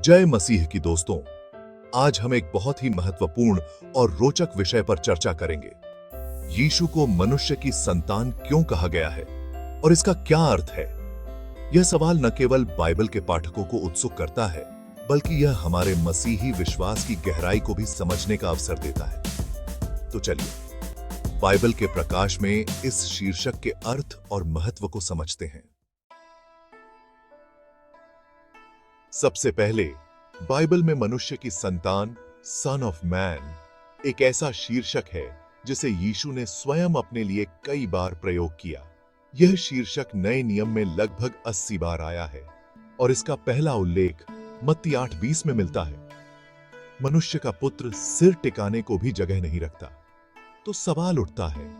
जय मसीह की दोस्तों। आज हम एक बहुत ही महत्वपूर्ण और रोचक विषय पर चर्चा करेंगे। यीशु को मनुष्य की संतान क्यों कहा गया है और इसका क्या अर्थ है। यह सवाल न केवल बाइबल के पाठकों को उत्सुक करता है, बल्कि यह हमारे मसीही विश्वास की गहराई को भी समझने का अवसर देता है। तो चलिए बाइबल के प्रकाश में इस शीर्षक के अर्थ और महत्व को समझते हैं। सबसे पहले बाइबल में मनुष्य की संतान, सन ऑफ मैन, एक ऐसा शीर्षक है जिसे यीशु ने स्वयं अपने लिए कई बार प्रयोग किया। यह शीर्षक नए नियम में लगभग 80 बार आया है और इसका पहला उल्लेख मत्ती 8:20 में मिलता है। मनुष्य का पुत्र सिर टिकाने को भी जगह नहीं रखता। तो सवाल उठता है,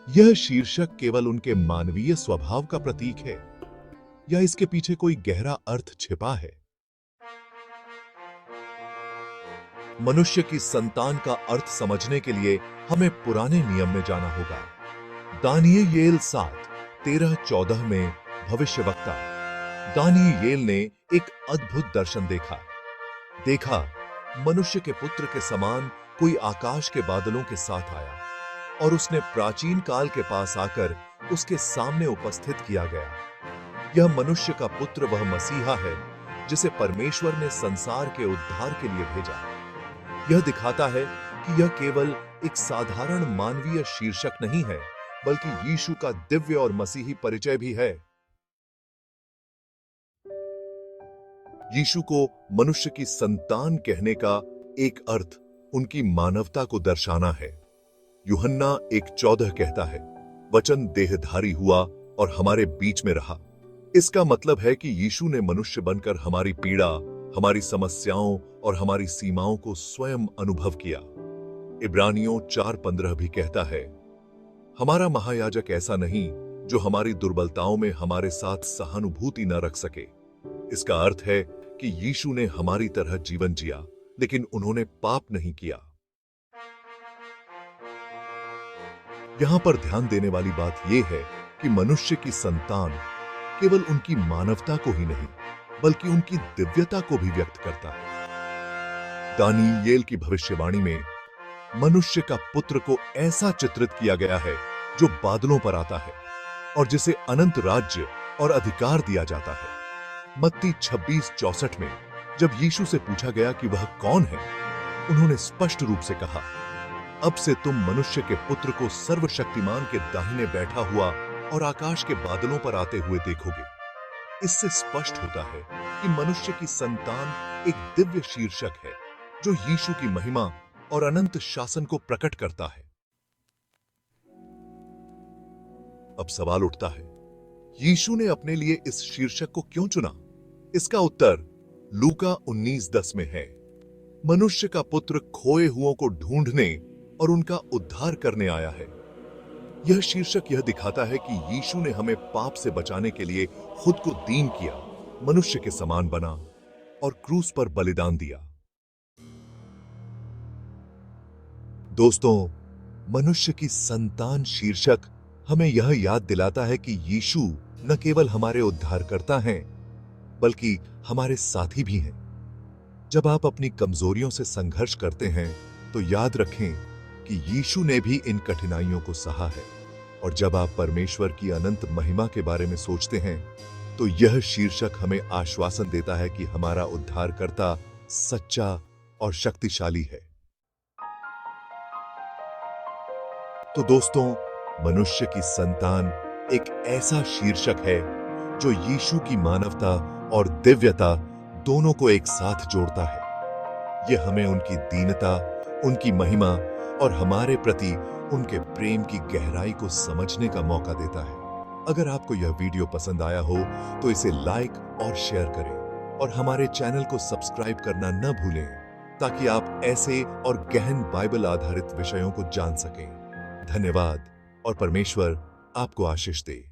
यह शीर्षक केवल उनके मानवीय स्वभाव का प्रतीक है या इसके पीछे कोई गहरा अर्थ छिपा है। मनुष्य की संतान का अर्थ समझने के लिए हमें पुराने नियम में जाना होगा। दानियेल 7:13-14 में भविष्यवक्ता दानियेल ने एक अद्भुत दर्शन देखा मनुष्य के पुत्र के समान कोई आकाश के बादलों के साथ आया और उसने प्राचीन काल के पास आकर उसके सामने उपस्थित किया गया। यह मनुष्य का पुत्र वह मसीहा है जिसे परमेश्वर ने संसार के उद्धार के लिए भेजा। यह दिखाता है कि यह केवल एक साधारण मानवीय शीर्षक नहीं है, बल्कि यीशु का दिव्य और मसीही परिचय भी है। यीशु को मनुष्य की संतान कहने का एक अर्थ उनकी मानवता को दर्शाना है। यूहन्ना 1:14 कहता है, वचन देहधारी हुआ और हमारे बीच में रहा। इसका मतलब है कि यीशु ने मनुष्य बनकर हमारी पीड़ा, हमारी समस्याओं और हमारी सीमाओं को स्वयं अनुभव किया। इब्रानियों 4:15 भी कहता है, हमारा महायाजक ऐसा नहीं जो हमारी दुर्बलताओं में हमारे साथ सहानुभूति न रख सके। इसका अर्थ है कि यीशु ने हमारी तरह जीवन जिया, लेकिन उन्होंने पाप नहीं किया। यहां पर ध्यान देने वाली बात यह है कि मनुष्य की संतान केवल उनकी मानवता को ही नहीं, बल्कि उनकी दिव्यता को भी व्यक्त करता है। दानियेल की भविष्यवाणी में मनुष्य का पुत्र को ऐसा चित्रित किया गया है जो बादलों पर आता है और जिसे अनंत राज्य और अधिकार दिया जाता है। मत्ती 26:64 में जब यीशु से पूछा गया कि वह कौन है, उन्होंने स्पष्ट रूप से कहा, अब से तुम मनुष्य के पुत्र को सर्वशक्तिमान के दाहिने बैठा हुआ और आकाश के बादलों पर आते हुए देखोगे। इससे स्पष्ट होता है कि मनुष्य की संतान एक दिव्य शीर्षक है जो यीशु की महिमा और अनंत शासन को प्रकट करता है। अब सवाल उठता है, यीशु ने अपने लिए इस शीर्षक को क्यों चुना? इसका उत्तर लूका 19:10 में है। मनुष्य का पुत्र खोए हुओं को ढूंढने और उनका उद्धार करने आया है। यह शीर्षक यह दिखाता है कि यीशु ने हमें पाप से बचाने के लिए खुद को दीन किया, मनुष्य के समान बना और क्रूस पर बलिदान दिया। दोस्तों, मनुष्य की संतान शीर्षक हमें यह याद दिलाता है कि यीशु न केवल हमारे उद्धारकर्ता हैं, बल्कि हमारे साथी भी हैं। जब आप अपनी कमजोरियों से संघर्ष करते हैं, तो याद रखें कि यीशु ने भी इन कठिनाइयों को सहा है। और जब आप परमेश्वर की अनंत महिमा के बारे में सोचते हैं, तो यह शीर्षक हमें आश्वासन देता है कि हमारा उद्धारकर्ता सच्चा और शक्तिशाली है। तो दोस्तों, मनुष्य की संतान एक ऐसा शीर्षक है जो यीशु की मानवता और दिव्यता दोनों को एक साथ जोड़ता है। यह हमें उनकी दीनता, उनकी महिमा और हमारे प्रति उनके प्रेम की गहराई को समझने का मौका देता है। अगर आपको यह वीडियो पसंद आया हो तो इसे लाइक और शेयर करें और हमारे चैनल को सब्सक्राइब करना न भूलें, ताकि आप ऐसे और गहन बाइबल आधारित विषयों को जान सकें। धन्यवाद और परमेश्वर आपको आशीष दे।